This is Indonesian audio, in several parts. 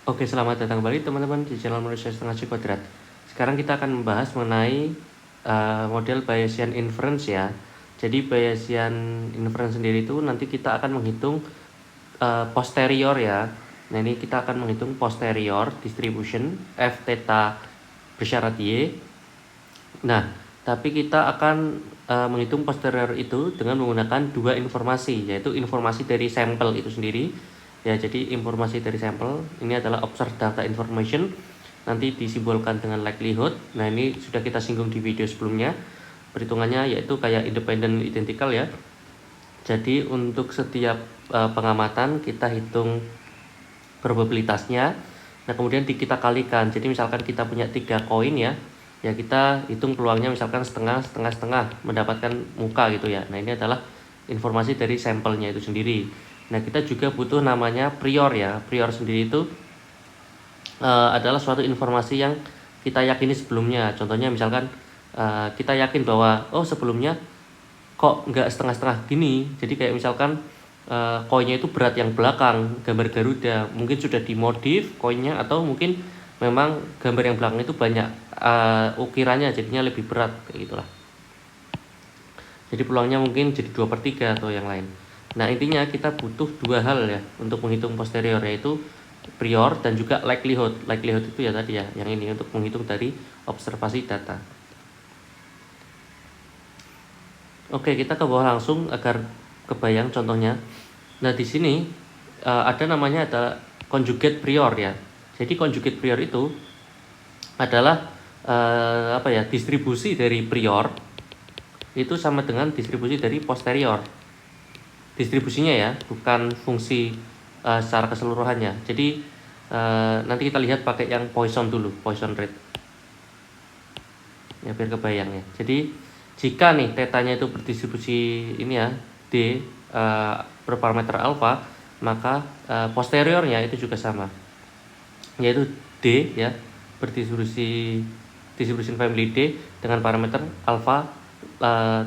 Oke, selamat datang kembali teman-teman di channel Manusia Setengah C Kuadrat. Sekarang kita akan membahas mengenai model Bayesian inference ya. Jadi Bayesian inference sendiri itu nanti kita akan menghitung posterior ya. Nah, ini kita akan menghitung posterior distribution f theta bersyarat y. Nah, tapi kita akan menghitung posterior itu dengan menggunakan dua informasi, yaitu informasi dari sampel itu sendiri. Ya, jadi informasi dari sampel ini adalah observed data information, nanti disimbolkan dengan likelihood. Nah, ini sudah kita singgung di video sebelumnya. Perhitungannya yaitu kayak independent identical ya. Jadi untuk setiap pengamatan kita hitung probabilitasnya. Nah, kemudian kita kalikan. Jadi misalkan kita punya 3 koin ya, kita hitung peluangnya misalkan setengah mendapatkan muka gitu ya. Nah, ini adalah informasi dari sampelnya itu sendiri. Nah, kita juga butuh namanya prior ya. Prior sendiri itu adalah suatu informasi yang kita yakini sebelumnya. Contohnya misalkan kita yakin bahwa sebelumnya kok nggak setengah-setengah gini. Jadi kayak misalkan koinnya itu berat yang belakang, gambar Garuda, mungkin sudah dimodif koinnya, atau mungkin memang gambar yang belakang itu banyak ukirannya jadinya lebih berat kayak gitulah. Jadi peluangnya mungkin jadi 2/3 atau yang lain. Nah, intinya kita butuh dua hal ya untuk menghitung posterior, yaitu prior dan juga likelihood. Likelihood itu ya tadi ya, yang ini untuk menghitung dari observasi data. Oke, kita ke bawah langsung agar kebayang contohnya. Nah, di sini ada namanya adalah conjugate prior ya. Jadi conjugate prior itu adalah distribusi dari prior itu sama dengan distribusi dari posterior. Distribusinya ya, bukan fungsi secara keseluruhannya. Jadi nanti kita lihat pakai yang Poisson dulu, Poisson rate. Ya, biar kebayang ya. Jadi jika nih tetanya itu berdistribusi ini ya, D berparameter alpha, maka posteriornya itu juga sama, yaitu D ya, berdistribusi distribution family D dengan parameter alpha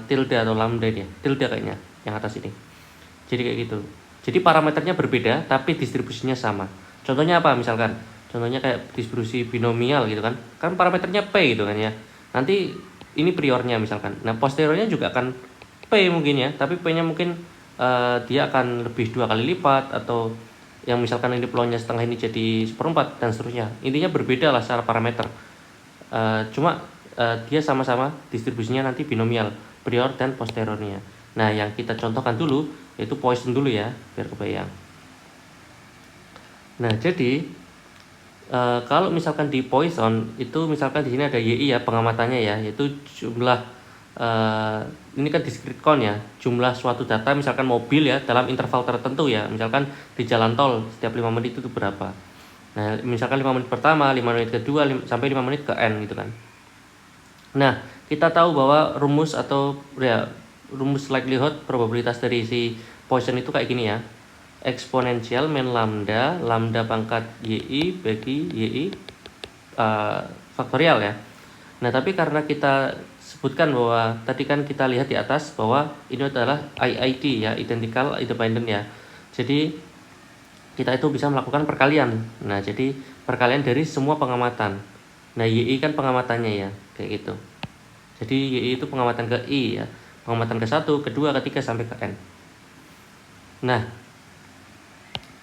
tilde atau lambda ya, tilde kayaknya yang atas ini. Jadi kayak gitu. Jadi parameternya berbeda tapi distribusinya sama. Contohnya apa misalkan? Contohnya kayak distribusi binomial gitu kan. Kan parameternya P gitu kan ya. Nanti ini priornya misalkan. Nah, posteriornya juga akan P mungkin ya, tapi P-nya mungkin dia akan lebih 2 kali lipat, atau yang misalkan ini peluangnya setengah ini jadi 1/4 dan seterusnya. Intinya berbeda lah secara parameter. Cuma dia sama-sama distribusinya nanti binomial, prior dan posteriornya. Nah, yang kita contohkan dulu yaitu Poisson dulu ya, biar kebayang. Nah, jadi kalau misalkan di Poisson itu misalkan di sini ada YI ya, pengamatannya ya, yaitu jumlah ini kan discrete count ya, jumlah suatu data misalkan mobil ya dalam interval tertentu ya, misalkan di jalan tol setiap 5 menit itu berapa. Nah, misalkan 5 menit pertama, 5 menit kedua, sampai 5 menit ke N gitu kan. Nah, kita tahu bahwa rumus atau ya rumus likelihood probabilitas dari si Poisson itu kayak gini ya. Eksponensial min lambda pangkat YI bagi YI faktorial ya. Nah, tapi karena kita sebutkan bahwa tadi kan kita lihat di atas bahwa ini adalah IID ya, identical independent ya. Jadi kita itu bisa melakukan perkalian. Nah, jadi perkalian dari semua pengamatan. Nah, YI kan pengamatannya ya, kayak gitu. Jadi YI itu pengamatan ke I ya, pengamatan ke 1, ke 2, ke 3 sampai ke N. Nah,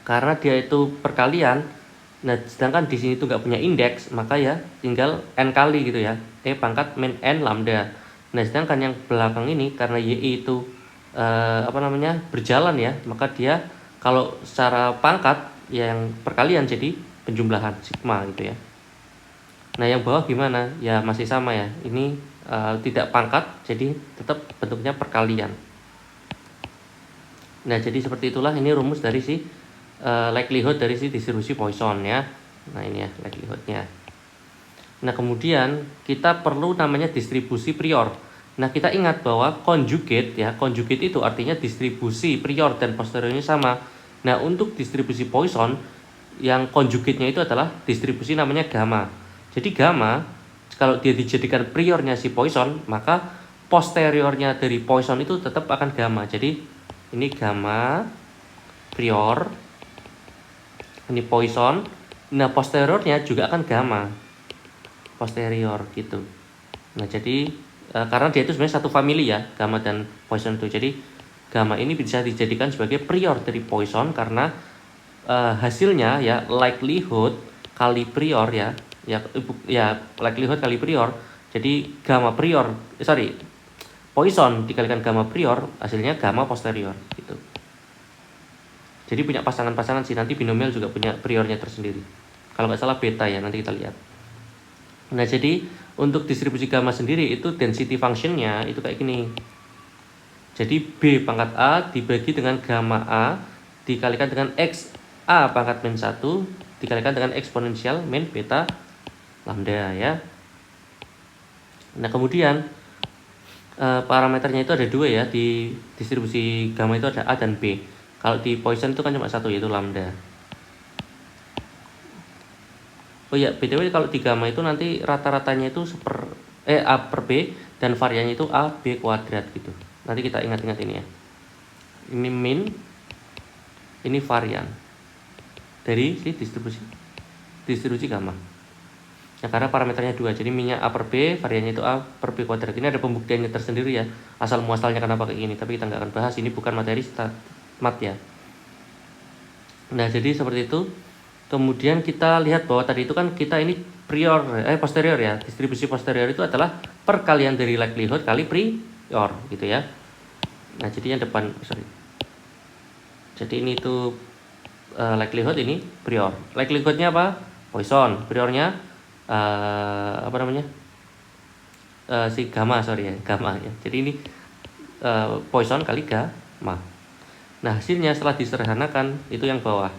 karena dia itu perkalian, nah sedangkan di sini tuh nggak punya indeks, maka ya tinggal N kali gitu ya, pangkat min N lambda. Nah, sedangkan yang belakang ini karena YI itu berjalan ya, maka dia kalau secara pangkat ya yang perkalian jadi penjumlahan sigma gitu ya. Nah, yang bawah gimana? Ya masih sama ya, ini tidak pangkat, jadi tetap bentuknya perkalian. Nah, jadi seperti itulah ini rumus dari si likelihood dari si distribusi Poisson ya. Nah, ini ya likelihoodnya. Nah, kemudian kita perlu namanya distribusi prior. Nah, kita ingat bahwa conjugate ya, conjugate itu artinya distribusi prior dan posteriornya sama. Nah, untuk distribusi Poisson yang conjugate-nya itu adalah distribusi namanya gamma. Jadi gamma kalau dia dijadikan priornya si Poisson, maka posteriornya dari Poisson itu tetap akan gamma. Jadi ini gamma prior, ini Poisson. Nah, posteriornya juga akan gamma. Posterior gitu. Nah, jadi karena dia itu sebenarnya satu family ya, gamma dan Poisson itu. Jadi gamma ini bisa dijadikan sebagai prior dari Poisson karena hasilnya ya likelihood kali prior ya likelihood kali prior. Jadi gamma prior Poisson dikalikan gamma prior hasilnya gamma posterior gitu. Jadi punya pasangan-pasangan sih, nanti binomial juga punya priornya tersendiri. Kalau nggak salah beta ya, nanti kita lihat. Nah, jadi untuk distribusi gamma sendiri itu density functionnya itu kayak gini. Jadi B pangkat A dibagi dengan gamma A dikalikan dengan X A pangkat min 1 dikalikan dengan eksponensial min beta lambda ya. Nah, kemudian parameternya itu ada dua ya, di distribusi gamma itu ada A dan B. Kalau di Poisson itu kan cuma satu, yaitu lambda. Oh ya, btw kalau di gamma itu nanti rata-ratanya itu A per B dan variannya itu A B kuadrat gitu. Nanti kita ingat-ingat ini ya. Ini min, ini varian dari si distribusi gamma. Nah, karena parameternya dua, jadi minnya A per B, variannya itu A per B kuadrat. Ini ada pembuktiannya tersendiri ya, asal muasalnya kenapa kayak gini, tapi kita nggak akan bahas, ini bukan materi mat ya. Nah, jadi seperti itu. Kemudian kita lihat bahwa tadi itu kan kita ini posterior ya, distribusi posterior itu adalah perkalian dari likelihood kali prior gitu ya. Nah, jadi yang depan jadi ini itu likelihood, ini prior. Likelihoodnya apa? Poisson. Priornya si gamma gamma ya. Jadi ini Poisson kali gamma. Nah, hasilnya setelah disederhanakan itu yang bawah.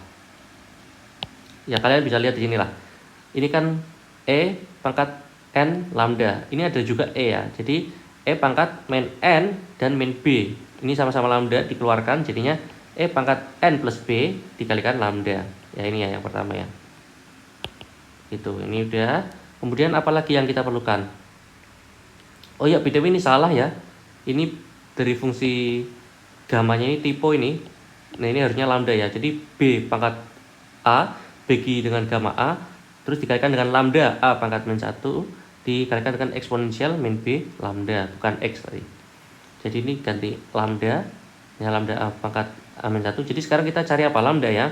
Ya, kalian bisa lihat di sini lah. Ini kan E pangkat N lambda. Ini ada juga E ya. Jadi E pangkat min N dan min B. Ini sama-sama lambda dikeluarkan, jadinya E pangkat N plus B dikalikan lambda. Ya, ini ya yang pertama ya. Itu, ini udah. Kemudian apalagi yang kita perlukan? Oh ya, btw ini salah ya. Ini dari fungsi gammanya ini typo ini. Nah, ini harusnya lambda ya. Jadi B pangkat A bagi dengan gamma A terus dikalikan dengan lambda A pangkat min 1 dikalikan dengan eksponensial min B lambda, bukan X tadi. Jadi ini ganti lambda ya, lambda A pangkat A min 1. Jadi sekarang kita cari apa? Lambda ya.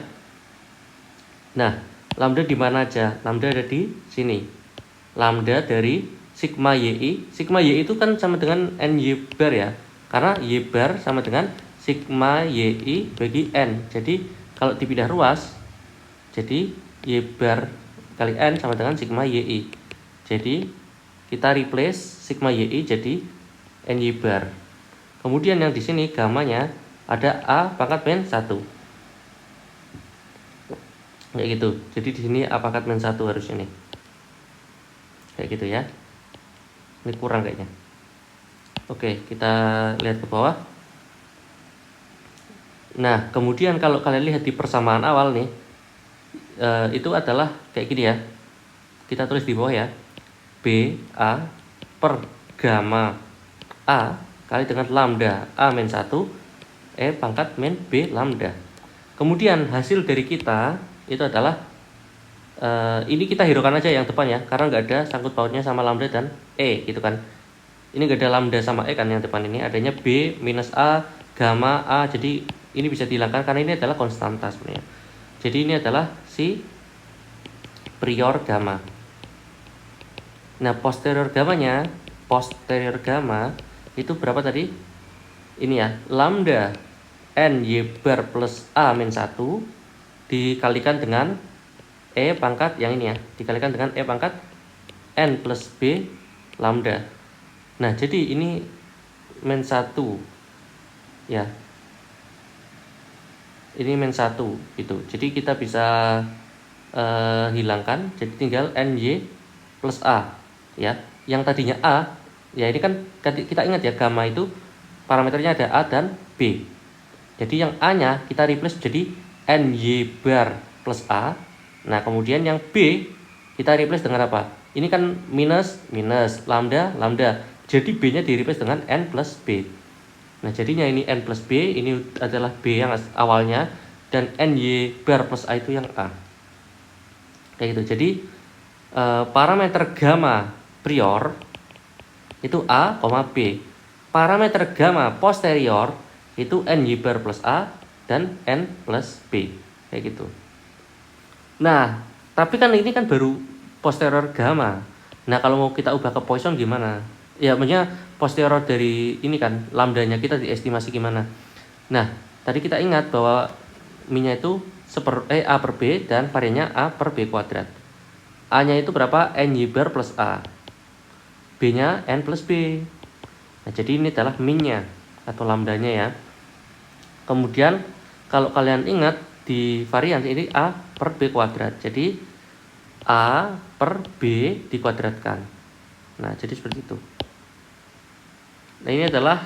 Nah, lambda di mana aja? Lambda ada di sini. Lambda dari sigma YI. Sigma YI itu kan sama dengan NY bar ya. Karena Y bar sama dengan sigma YI bagi N. Jadi kalau dipindah ruas, jadi Y bar kali N sama dengan sigma YI. Jadi kita replace sigma YI jadi NY bar. Kemudian yang di sini gammanya ada A pangkat min 1. Kayak gitu. Jadi di sini A pangkat min 1 harusnya nih. Kayak gitu ya. Ini kurang kayaknya. Oke, kita lihat ke bawah. Nah, kemudian kalau kalian lihat di persamaan awal nih, itu adalah kayak gini ya. Kita tulis di bawah ya. B A per gamma A kali dengan lambda A min 1 E pangkat min B lambda. Kemudian hasil dari kita itu adalah ini kita hiraukan aja yang depan ya, karena nggak ada sangkut pautnya sama lambda dan E gitu kan. Ini nggak ada lambda sama E kan yang depan ini, adanya B minus A gamma A. Jadi ini bisa dihilangkan karena ini adalah konstanta sebenarnya. Jadi ini adalah si prior gamma. Nah, posterior gamma itu berapa tadi? Ini ya, lambda N Y bar plus A min 1 dikalikan dengan E pangkat yang ini ya, dikalikan dengan E pangkat N plus B lambda. Nah, jadi ini min 1 ya. Ini min 1 gitu. Jadi kita bisa hilangkan, jadi tinggal NY plus A ya. Yang tadinya A ya, ini kan kita ingat ya, gamma itu parameternya ada A dan B. Jadi yang A nya kita replace jadi NY bar plus A. Nah, kemudian yang B kita replace dengan apa? Ini kan minus lambda. Jadi B nya di replace dengan N plus B. Nah, jadinya ini N plus B, ini adalah B yang awalnya, dan NY bar plus A itu yang A. kayak gitu. Jadi parameter gamma prior itu A, B. Parameter gamma posterior itu NY bar plus A dan N plus B, kayak gitu. Nah, tapi kan ini kan baru posterior gamma. Nah, kalau mau kita ubah ke Poisson gimana? Ya, maksudnya posterior dari ini kan, lambdanya kita diestimasi gimana? Nah, tadi kita ingat bahwa min-nya itu A per B dan variannya A per B kuadrat. A-nya itu berapa? NY bar plus A. B-nya N plus B. Nah, jadi ini adalah min-nya atau lambdanya ya. Kemudian kalau kalian ingat di varian ini A per B kuadrat. Jadi A per B dikuadratkan. Nah, jadi seperti itu. Nah, ini adalah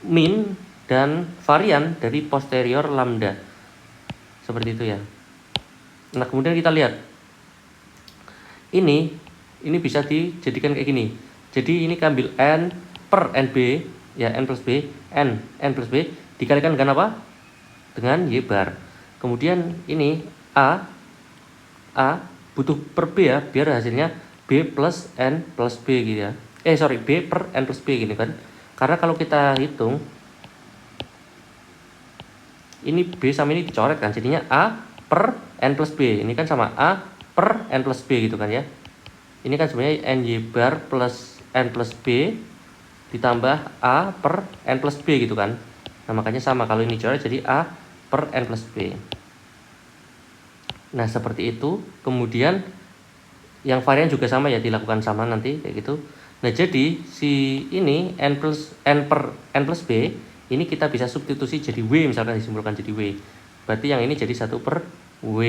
min dan varian dari posterior lambda. Seperti itu ya. Nah, kemudian kita lihat. Ini bisa dijadikan kayak gini. Jadi ini ambil N per NB, ya N plus B, N plus B dikalikan dengan apa? Dengan Y bar. Kemudian ini A butuh per B ya, biar hasilnya B plus N plus B gitu ya. B per N plus B gini kan. Karena kalau kita hitung ini B sama ini dicoret kan, jadinya A per N plus B. Ini kan sama A per N plus B gitu kan ya. Ini kan sebenarnya NY bar plus N plus B ditambah A per N plus B gitu kan. Nah, makanya sama, kalau ini coret jadi A per N plus B. Nah, seperti itu. Kemudian yang varian juga sama ya, dilakukan sama nanti kayak gitu. Nah, jadi si ini N per N plus B ini kita bisa substitusi jadi W, misalkan disimpulkan jadi W. Berarti yang ini jadi 1 per W.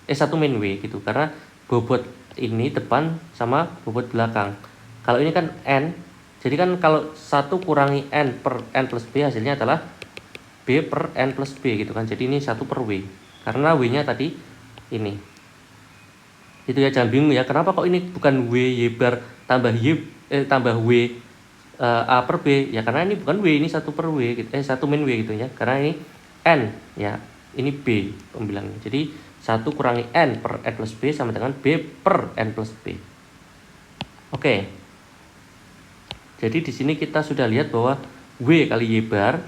1 min W gitu. Karena bobot ini depan sama bobot belakang. Kalau ini kan N, jadi kan kalau 1 kurangi N per N plus B hasilnya adalah B per N plus B gitu kan. Jadi ini 1 per W. Karena W-nya tadi ini. Itu ya, jangan bingung ya. Kenapa kok ini bukan W Y bar tambah tambah W A per B? Ya karena ini bukan W, ini 1 per W gitu. 1 min W gitu ya. Karena ini N ya. Ini B pembilangnya. Jadi 1 kurangi N per N plus B sama dengan B per N plus B. Oke. Jadi di sini kita sudah lihat bahwa W kali Y bar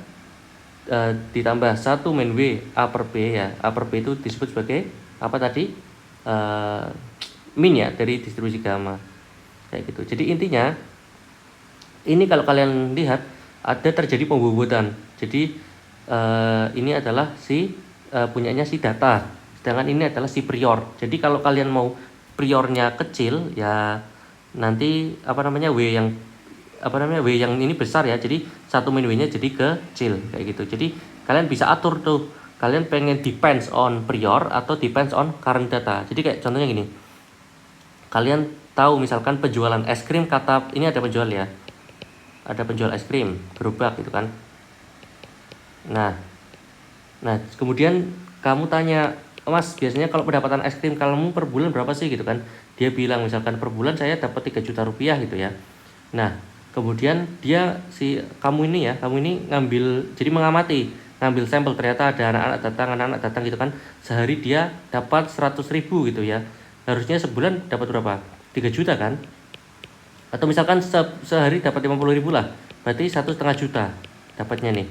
ditambah 1 min W A per B ya. A per B itu disebut sebagai apa tadi? Min ya dari distribusi gamma. Kayak gitu. Jadi intinya ini kalau kalian lihat ada terjadi pembobotan. Jadi ini adalah punyanya si data. Sedangkan ini adalah si prior. Jadi kalau kalian mau priornya kecil ya nanti W yang ini besar ya. Jadi 1 min W-nya jadi kecil kayak gitu. Jadi kalian bisa atur tuh. Kalian pengen depends on prior atau depends on current data. Jadi kayak contohnya gini. Kalian tahu misalkan penjualan es krim, kata ini ada penjual ya. Ada penjual es krim gerobak gitu kan. Nah, kemudian kamu tanya, Mas, biasanya kalau pendapatan es krim kamu per bulan berapa sih gitu kan? Dia bilang misalkan per bulan saya dapat 3 juta rupiah gitu ya. Nah, kemudian kamu ini ngambil sampel, ternyata ada anak-anak datang gitu kan. Sehari dia dapat 100.000 gitu ya. Harusnya sebulan dapat berapa? 3 juta kan? Atau misalkan sehari dapat 50.000 lah. Berarti 1,5 juta dapatnya nih.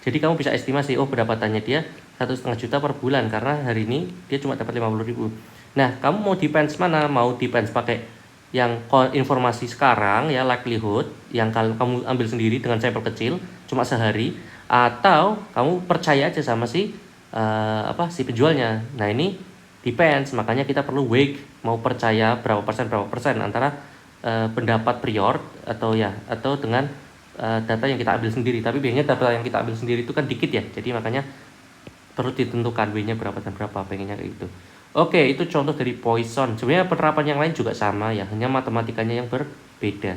Jadi kamu bisa estimasi, pendapatannya dia 1,5 juta per bulan karena hari ini dia cuma dapat 50.000. Nah, kamu mau depends mana? Mau depends pakai yang informasi sekarang ya, likelihood yang kamu ambil sendiri dengan sampel kecil cuma sehari, atau kamu percaya aja sama si penjualnya. Nah, ini depends, makanya kita perlu weight, mau percaya berapa persen antara pendapat prior atau dengan data yang kita ambil sendiri. Tapi biasanya data yang kita ambil sendiri itu kan dikit ya, jadi makanya perlu ditentukan W-nya berapa dan berapa, pengennya kayak gitu. Oke, itu contoh dari Poisson. Sebenarnya penerapan yang lain juga sama ya, hanya matematikanya yang berbeda.